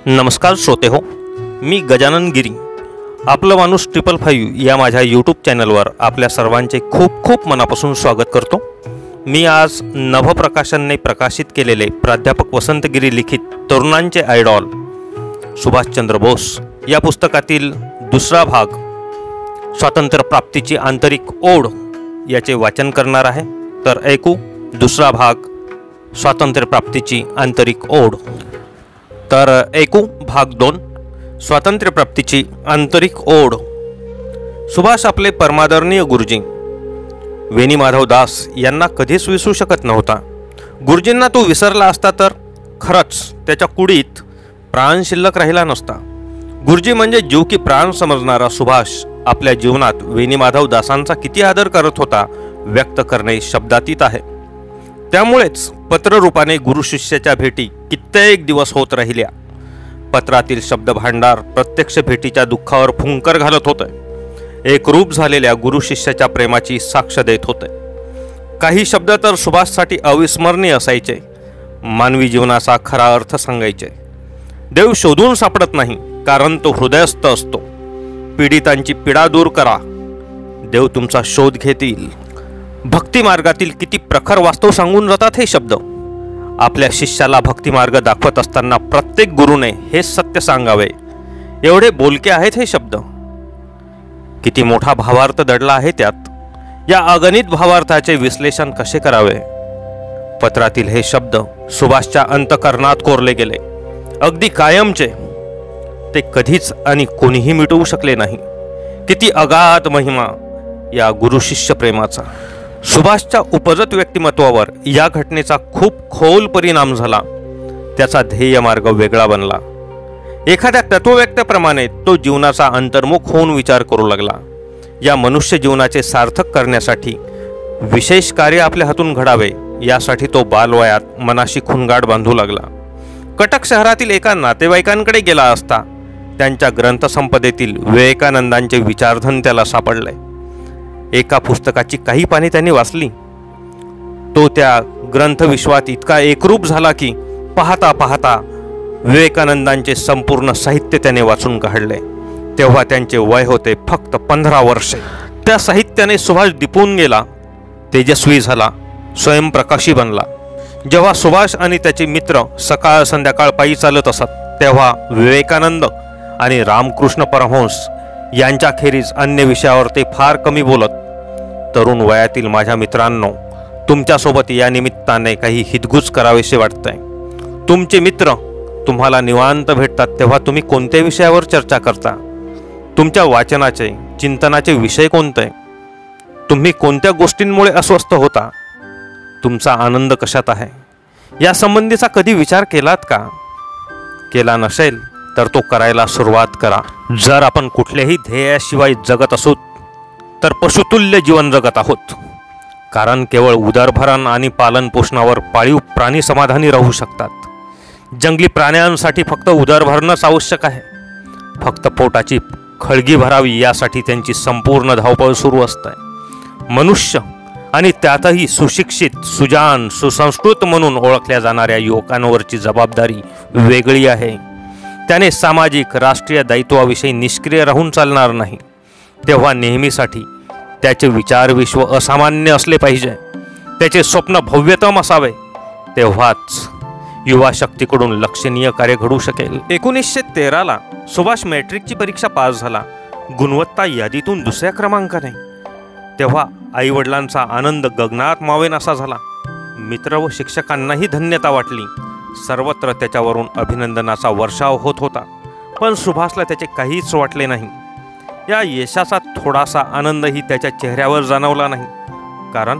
नमस्कार श्रोते हो, मी गजानन गिरी. आपलं माणूस 555 या माझ्या यूट्यूब चॅनलवर आपल्या सर्वांचे खूप खूप मनापासून स्वागत करतो. मी आज नभप्रकाशनने प्रकाशित केलेले प्राध्यापक वसंत गिरी लिखित तरुणांचे आयडॉल सुभाषचंद्र बोस या पुस्तकातील दुसरा भाग स्वातंत्र्य प्राप्तीची आंतरिक ओढ याचे वाचन करणार आहे. तर ऐकू दुसरा भाग स्वातंत्र्य प्राप्तीची आंतरिक ओढ. तर ऐकू भाग 2 स्वातंत्र्य प्राप्तीची आंतरिक ओढ. सुभाष आपले परमादरणीय गुरुजी वेणी माधव दास यांना कधीच विसरू शकत नव्हता. गुरुजींना तो विसरला असता तर खरंच त्याच्या कुडीत प्राण शिल्लक राहिला नसता. गुरुजी म्हणजे जीव की प्राण समजणारा सुभाष आपल्या जीवनात वेणी माधव दासांचा किती आदर करत होता व्यक्त करणे शब्दातीत आहे. त्यामुळेच पत्ररूपाने गुरु शिष्याच्या भेटी कित्येक दिवस होत राहिल्या. पत्रातील शब्द भांडार प्रत्यक्ष भेटीच्या दुःखावर फुंकर घालत होते. एक रूप झालेल्या गुरु शिष्याच्या प्रेमाची साक्ष देत होते. काही शब्द तर सुभाषसाठी अविस्मरणीय असायचे. मानवी जीवनाचा खरा अर्थ सांगायचे. देव शोधून सापडत नाही, कारण तो हृदयस्थ असतो. पीडितांची पीडा दूर करा, देव तुमचा शोध घेतील. भक्ती मार्गातील किती प्रखर वास्तव सांगून जातात हे शब्द. आपल्या शिष्याला भक्ती मार्ग दाखवत असताना प्रत्येक गुरुने हेच सत्य सांगावे, एवढे बोलके आहेत हे शब्द. किती मोठा भावार्थ दडला आहे त्यात. या अगणित भावार्थाचे विश्लेषण कसे करावे. पत्रातील हे शब्द सुभाषच्या अंतकरणात कोरले गेले, अगदी कायमचे. ते कधीच आणि कोणीही मिटवू शकले नाही. किती अगाध महिमा या गुरु शिष्य प्रेमाचा. सुभाषच्या उपजत व्यक्तिमत्वावर या घटनेचा खूप खोल परिणाम झाला. त्याचा ध्येय मार्ग वेगळा बनला. एखाद्या तत्वव्यक्तीप्रमाणे तो जीवनाचा अंतर्मुख होऊन विचार करू लागला. या मनुष्य जीवनाचे सार्थक करण्यासाठी विशेष कार्य आपल्या हातून घडावे यासाठी तो बालवयात मनाशी खुणगाठ बांधू लागला. कटक शहरातील एका नातेवाईकांकडे गेला असता त्यांच्या ग्रंथसंपदेतील विवेकानंदांचे विचारधन त्याला सापडले. एका पुस्तकाची काही पाने त्यांनी वाचली. तो त्या ग्रंथविश्वात इतका एकरूप झाला की पाहता पाहता विवेकानंदांचे संपूर्ण साहित्य त्याने वाचून काढले. तेव्हा त्यांचे वय होते फक्त 15 वर्षे. त्या साहित्याने सुभाष दिपून गेला, तेजस्वी झाला, स्वयंप्रकाशी बनला. जेव्हा सुभाष आणि त्याचे मित्र सकाळ संध्याकाळ पायी चालत असत तेव्हा विवेकानंद आणि रामकृष्ण परमहंस यांच्याखेरीज अन्य विषयावर ते फार कमी बोलत. तरुण वयातील माझ्या मित्रांनो, तुमच्यासोबत या निमित्ताने काही हितगुज करावेसे वाटतंय. तुमचे मित्र तुम्हाला निवांत भेटतात तेव्हा तुम्ही कोणत्या विषयावर चर्चा करता? तुमच्या वाचनाचे चिंतनाचे विषय कोणते? तुम्ही कोणत्या गोष्टींमुळे अस्वस्थ होता? तुमचा आनंद कशात आहे? या संबंधीचा कधी विचार केलात का? केला नसेल तर तो करायला सुरुवात करा. जर आपण कुठल्याही ध्येयाशिवाय जगत असू तर पशुतुल्य जीवन जगत आहोत. कारण केवळ उदरभरण आणि पालन पोषणावर पाळीव प्राणी समाधानी राहू शकतात. जंगली प्राण्यांसाठी फक्त उदरभरणच आवश्यक आहे. फक्त पोटाची खळगी भरावी यासाठी त्यांची संपूर्ण धावपळ सुरू असते. मनुष्य आणि त्यातही सुशिक्षित, सुजान, सुसंस्कृत म्हणून ओळखल्या जाणाऱ्या युवकांवरची जबाबदारी वेगळी आहे. त्याने सामाजिक राष्ट्रीय दायित्वाविषयी निष्क्रिय राहून चालणार नाही. तेव्हा नेहमीसाठी त्याचे विचार विश्व असामान्य असले पाहिजे. त्याचे स्वप्न भव्यतम असावे. तेव्हाच युवा शक्तीकडून लक्षणीय कार्य घडू शकेल. 1913ला सुभाष मॅट्रिकची परीक्षा पास झाला, गुणवत्ता यादीतून दुसऱ्या क्रमांकाने. तेव्हा आईवडिलांचा आनंद गगनात मावेन असा झाला. मित्र व शिक्षकांनाही धन्यता वाटली. सर्वत्र त्याच्यावरून अभिनंदनाचा वर्षाव होत होता. पण सुभाषला त्याचे काहीच वाटले नाही. या यशाचा थोडासा आनंदही त्याच्या चेहऱ्यावर जाणवला नाही. कारण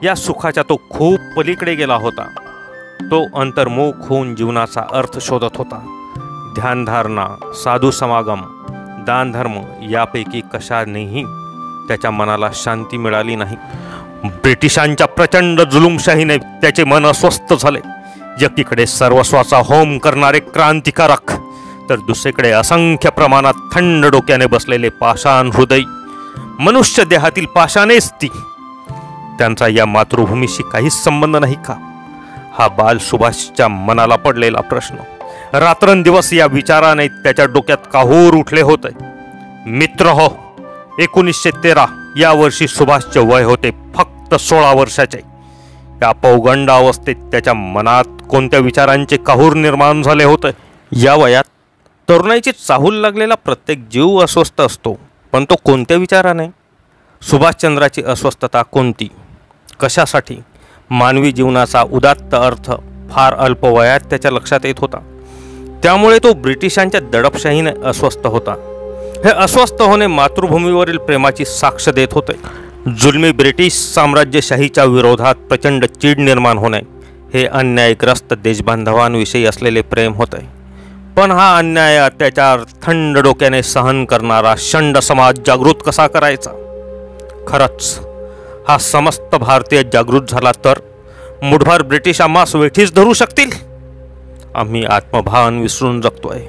या सुखाच्या तो खूप पलीकडे गेला होता. तो अंतर्मुख होऊन जीवनाचा अर्थ शोधत होता. ध्यानधारणा, साधू समागम, दानधर्म यापैकी कशानेही त्याच्या मनाला शांती मिळाली नाही. ब्रिटिशांच्या प्रचंड जुलुमशाहीने त्याचे मन अस्वस्थ झाले. एकीकडे सर्वस्वाचा होम करणारे क्रांतिकारक, तर दुसरीकडे असंख्य प्रमाणात थंड डोक्याने बसलेले पाषाण हृदय. मनुष्य देहातील पाषाणेच ती. त्यांचा या मातृभूमीशी काहीच संबंध नाही का? हा बाल सुभाषच्या मनाला पडलेला प्रश्न. रात्रंदिवस या विचाराने त्याच्या डोक्यात काहूर उठले होते. मित्र हो, 1913 या वर्षी सुभाषचे वय होते फक्त 16 वर्षाचे. या पौगंड अवस्थेत त्याच्या मनात कोणत्या विचारांचे काहूर निर्माण झाले होते. या वयात तरुणाईची चाहूल लागलेला प्रत्येक जीव अस्वस्थ असतो, पण तो कोणत्या विचाराने? सुभाषचंद्राची अस्वस्थता कोणती, कशासाठी? मानवी जीवनाचा उदात्त अर्थ फार अल्प वयात त्याच्या लक्षात येत होता. त्यामुळे तो ब्रिटिशांच्या दडपशाहीने अस्वस्थ होता. हे अस्वस्थ होणे मातृभूमीवरील प्रेमाची साक्ष देत होते. जुलमी ब्रिटिश साम्राज्यशाहीच्या विरोधात प्रचंड चीड निर्माण होणे हे अन्यायग्रस्त देशबांधवांविषयी असलेले प्रेम होते. पण हा अन्याय अत्याचार थंड डोक्याने सहन करणारा शंड समाज जागृत कसा करायचा? खरंच हा समस्त भारतीय जागृत झाला तर मुठभर ब्रिटिश आम्हास वेठीस धरू शकतील? आम्ही आत्मभान विसरून जगतोय.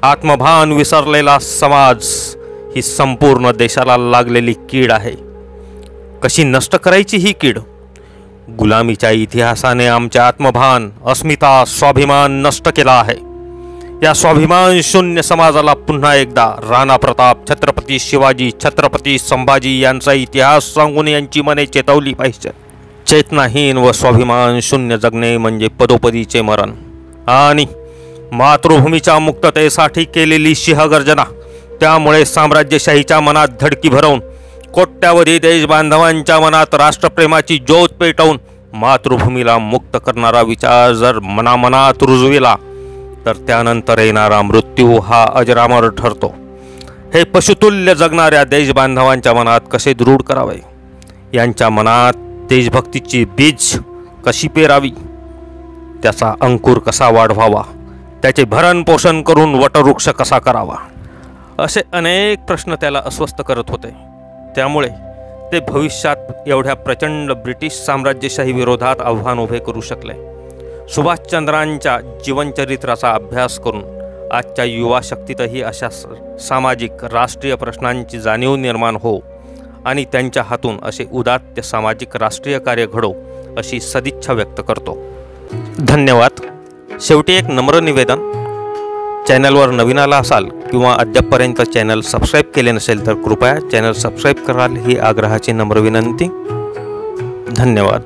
आत्मभान विसरलेला समाज ही संपूर्ण देशाला लागलेली कीड आहे. कशी नष्ट करायची ही कीड? गुलामीच्या इतिहासाने आमचे आत्मभान, अस्मिता, स्वाभिमान नष्ट केला आहे. या स्वाभिमान शून्य समाजाला पुन्हा एकदा राणा प्रताप, छत्रपती शिवाजी, छत्रपती संभाजी यांचा इतिहास सांगून यांची मने चेतवली पाहिजे. चेतनाहीन व स्वाभिमान शून्य जगणे म्हणजे पदोपदीचे मरण आणि मातृभूमीच्या मुक्ततेसाठी केलेली सिंहगर्जना. त्यामुळे साम्राज्यशाहीच्या मनात धडकी भरवून, कोट्यावधी देशबांधवांच्या मनात राष्ट्रप्रेमाची ज्योत पेटवून मातृभूमीला मुक्त करणारा विचार जर मनामनात रुजविला तर त्यानंतर येणारा मृत्यू हा अजरामर ठरतो. हे पशुतुल्य जगणाऱ्या देशबांधवांच्या मनात कसे दृढ करावे? यांच्या मनात देशभक्तीची बीज कशी पेरावी? त्याचा अंकुर कसा वाढवावा? त्याचे भरण पोषण करून वटवृक्ष कसा करावा? असे अनेक प्रश्न त्याला अस्वस्थ करत होते. त्यामुळे ते भविष्यात एवढ्या प्रचंड ब्रिटिश साम्राज्यशाही विरोधात आव्हान उभे करू शकले. सुभाषचंद्रांच्या जीवनचरित्राचा अभ्यास करून आजच्या युवा शक्तीतही अशा सामाजिक राष्ट्रीय प्रश्नांची जाणीव निर्माण हो आणि त्यांच्या हातून असे उदात्त सामाजिक राष्ट्रीय कार्य घडो अशी सदिच्छा व्यक्त करतो. धन्यवाद. शेवटी एक नम्र निवेदन, चॅनलवर नवीन आला असाल किंवा अद्यापपर्यंत चॅनल सबस्क्राईब केले नसेल तर कृपया चॅनल सबस्क्राईब कराल ही आग्रहाची नम्र विनंती. धन्यवाद.